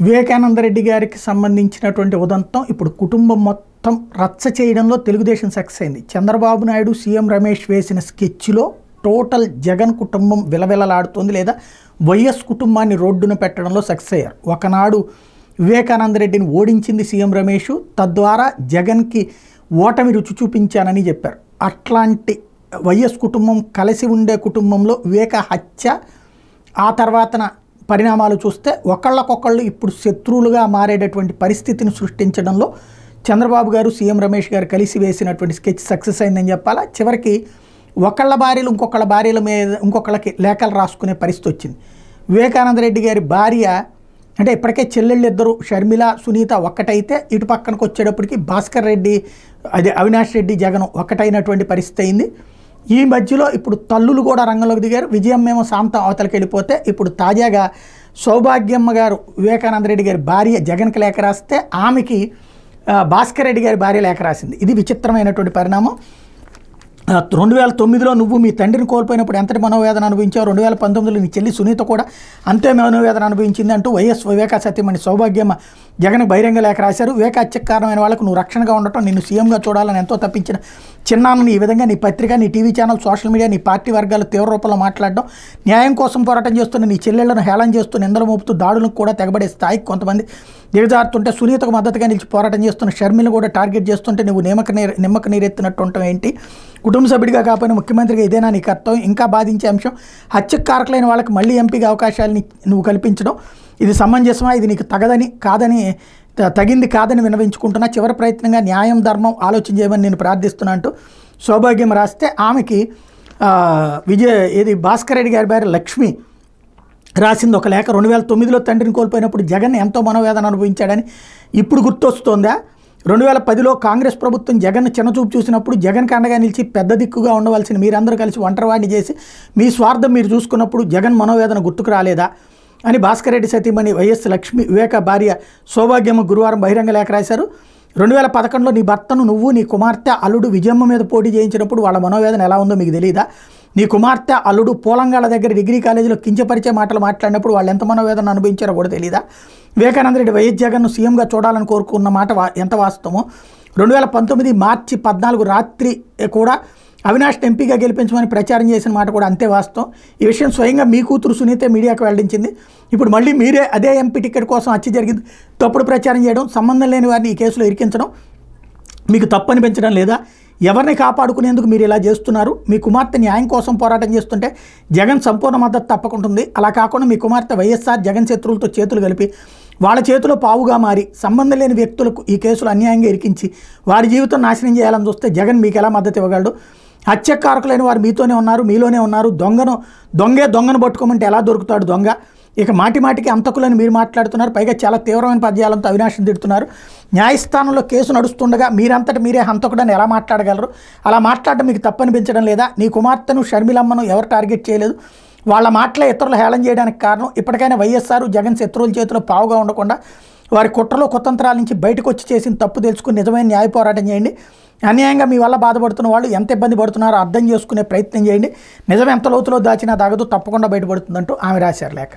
వివేకానంద రెడ్డి గారికి సంబంధించినటువంటి ఉదంతం ఇప్పుడు కుటుంబం మొత్తం రచ్చ చేయడంలో తెలుగుదేశం సక్సెస్ అయింది. చంద్రబాబు నాయుడు సీఎం రమేష్ వేసిన స్కెచ్లో టోటల్ జగన్ కుటుంబం విలవిలలాడుతోంది, లేదా వైఎస్ కుటుంబాన్ని రోడ్డున పెట్టడంలో సక్సెస్ అయ్యారు. ఒకనాడు వివేకానంద రెడ్డిని ఓడించింది సీఎం రమేష్, తద్వారా జగన్కి ఓటమి రుచి చూపించానని చెప్పారు. అట్లాంటి వైఎస్ కుటుంబం కలిసి ఉండే కుటుంబంలో వివేక హత్య ఆ తర్వాతన పరిణామాలు చూస్తే ఒకళ్ళకొకళ్ళు ఇప్పుడు శత్రువులుగా మారేటటువంటి పరిస్థితిని సృష్టించడంలో చంద్రబాబు గారు సీఎం రమేష్ గారు కలిసి వేసినటువంటి స్కెచ్ సక్సెస్ అయిందని చెప్పాలా. చివరికి ఒకళ్ళ భార్యలు ఇంకొకళ్ళ భార్యల మీద ఇంకొకళ్ళకి లేఖలు రాసుకునే పరిస్థితి వచ్చింది. వివేకానంద రెడ్డి గారి భార్య అంటే ఇప్పటికే చెల్లెళ్ళు ఇద్దరు షర్మిల సునీత ఒక్కటైతే ఇటు పక్కనకు వచ్చేటప్పటికి భాస్కర్ రెడ్డి అదే అవినాష్ రెడ్డి జగన్ ఒక్కటైనటువంటి పరిస్థితి అయింది. ఈ మధ్యలో ఇప్పుడు తల్లులు కూడా రంగంలోకి దిగారు. విజయం మేము శాంతం అవతలకి వెళ్ళిపోతే ఇప్పుడు తాజాగా సౌభాగ్యమ్మ గారు వివేకానంద రెడ్డి గారి భార్య జగన్కి లేఖ రాస్తే ఆమెకి భాస్కర్ రెడ్డి గారి భార్య లేఖ రాసింది. ఇది విచిత్రమైనటువంటి పరిణామం. 2009లో నువ్వు మీ తండ్రిని కోల్పోయినప్పుడు ఎంతటి మనోవేదన అనుభవించావు, 2019లో నీ చెల్లి సునీత కూడా అంతే మనోవేదన అనుభవించింది అంటూ వైఎస్ వివేకా సత్యమణి సౌభాగ్యమ్మ జగన్ బహిరంగ లేఖ రాశారు. వివేక హత్యకు కారణమైన వాళ్ళకు నువ్వు రక్షణగా ఉండటం, నిన్ను సీఎంగా చూడాలని ఎంతో తప్పించిన చిన్నాన్నని ఈ విధంగా నీ పత్రిక, నీ టీవీ ఛానల్, సోషల్ మీడియా, నీ పార్టీ వర్గాలు తీవ్ర రూపంలో మాట్లాడడం, న్యాయం కోసం పోరాటం చేస్తున్న నీ చెల్లెళ్లను హేళన చేస్తూ నిందలు మోపుతూ దాడులకు కూడా తెగబడే స్థాయికి కొంతమంది దిగజారుతుంటే, సునీతకు మద్దతుగా నిలిచి పోరాటం చేస్తున్న షర్మిలను కూడా టార్గెట్ చేస్తుంటే నువ్వు నిమ్మక నీరెత్తినట్టు ఉంటాం ఏంటి? కుటుంబ సభ్యుడిగా కాకపోయినా ముఖ్యమంత్రిగా ఇదేనా నీ కర్తవ్యం? ఇంకా బాధించే అంశం హత్యకు కారకులైన వాళ్ళకి మళ్ళీ ఎంపీగా అవకాశాలని నువ్వు కల్పించడం, ఇది సమంజసమా? ఇది నీకు తగింది కాదని విన్నవించుకుంటున్నా. చివరి ప్రయత్నంగా న్యాయం ధర్మం ఆలోచన చేయమని నేను ప్రార్థిస్తున్నా అంటూ సౌభాగ్యం రాస్తే ఆమెకి భాస్కర్ రెడ్డి గారి భార్య లక్ష్మి రాసింది ఒక లేఖ. 2009లో తండ్రిని కోల్పోయినప్పుడు జగన్ ఎంతో మనోవేదన అనుభవించాడని ఇప్పుడు గుర్తొస్తోందా? 2010లో కాంగ్రెస్ ప్రభుత్వం జగన్ చిన్నచూపు చూసినప్పుడు జగన్కి అండగా నిలిచి పెద్ద దిక్కుగా ఉండవలసిన మీరందరూ కలిసి ఒంటరివాడిని చేసి మీ స్వార్థం మీరు చూసుకున్నప్పుడు జగన్ మనోవేదన గుర్తుకు రాలేదా అని భాస్కర్ రెడ్డి సతీమణి వైఎస్ లక్ష్మి వివేక భార్య సౌభాగ్యమ్మ గురువారం బహిరంగ లేఖ రాశారు. 2011లో నీ భర్తను నువ్వు నీ కుమార్తె అల్లుడు విజయమ్మ మీద పోటీ చేయించినప్పుడు వాళ్ళ మనోవేదన ఎలా ఉందో మీకు తెలియదా? నీ కుమార్తె అల్లుడు పోలంగాళ్ళ దగ్గర డిగ్రీ కాలేజీలో కించపరిచే మాటలు మాట్లాడినప్పుడు వాళ్ళు ఎంత మనోవేదన అనుభవించారో కూడా తెలియదా? వివేకానంద రెడ్డి వైఎస్ జగన్ను సీఎంగా చూడాలని కోరుకున్న మాట ఎంత వాస్తవమో 2019 మార్చి 14 రాత్రి కూడా అవినాష్ ఎంపీగా గెలిపించమని ప్రచారం చేసిన మాట కూడా అంతే వాస్తవం. ఈ విషయం స్వయంగా మీ కూతురు సునీతే మీడియాకు వెల్లడించింది. ఇప్పుడు మళ్ళీ మీరే అదే ఎంపీ టికెట్ కోసం హత్య జరిగింది తప్పుడు ప్రచారం చేయడం, సంబంధం లేని వారిని ఈ కేసులో ఇరికించడం మీకు తప్పు అనిపించడం లేదా? ఎవరిని కాపాడుకునేందుకు మీరు ఇలా చేస్తున్నారు? మీ కుమార్తె న్యాయం కోసం పోరాటం చేస్తుంటే జగన్ సంపూర్ణ మద్దతు తప్పకుంటుంది. అలా కాకుండా మీ కుమార్తె వైఎస్ఆర్ జగన్ శత్రువులతో చేతులు కలిపి వాళ్ళ చేతిలో పావుగా మారి సంబంధం లేని వ్యక్తులకు ఈ కేసులు అన్యాయంగా ఇరికించి వారి జీవితం నాశనం చేయాలని చూస్తే జగన్ మీకు ఎలా మద్దతు ఇవ్వగలడు? హత్యకారకులైన వారు మీతోనే ఉన్నారు, మీలోనే ఉన్నారు. దొంగను పట్టుకోమంటే ఎలా దొరుకుతాడు దొంగ? ఇక మాటికి అంతకులని మీరు మాట్లాడుతున్నారు. పైగా చాలా తీవ్రమైన పద్యాలంతో అవినాష్ని తిడుతున్నారు. న్యాయస్థానంలో కేసు నడుస్తుండగా మీరంతటి మీరే హంతకుడని ఎలా మాట్లాడగలరు? అలా మాట్లాడడం మీకు తప్పనిపించడం లేదా? నీ కుమార్తెను షర్మిలమ్మను ఎవరు టార్గెట్ చేయలేదు. వాళ్ళ మాటలే ఇతరులు హేళన చేయడానికి కారణం. ఇప్పటికైనా వైఎస్ఆర్ జగన్ శత్రువుల చేతిలో పావుగా ఉండకుండా వారి కుట్రలో కుతంత్రాల నుంచి బయటకు వచ్చి చేసిన తప్పు తెలుసుకుని నిజమైన న్యాయ పోరాటం చేయండి. అన్యాయంగా మీ వల్ల బాధపడుతున్న వాళ్ళు ఎంత ఇబ్బంది పడుతున్నారో అర్థం చేసుకునే ప్రయత్నం చేయండి. నిజం ఎంత లోతులో దాచినా దాగదు, తప్పకుండా బయటపడుతుందంటూ ఆమె రాశారు లేఖ.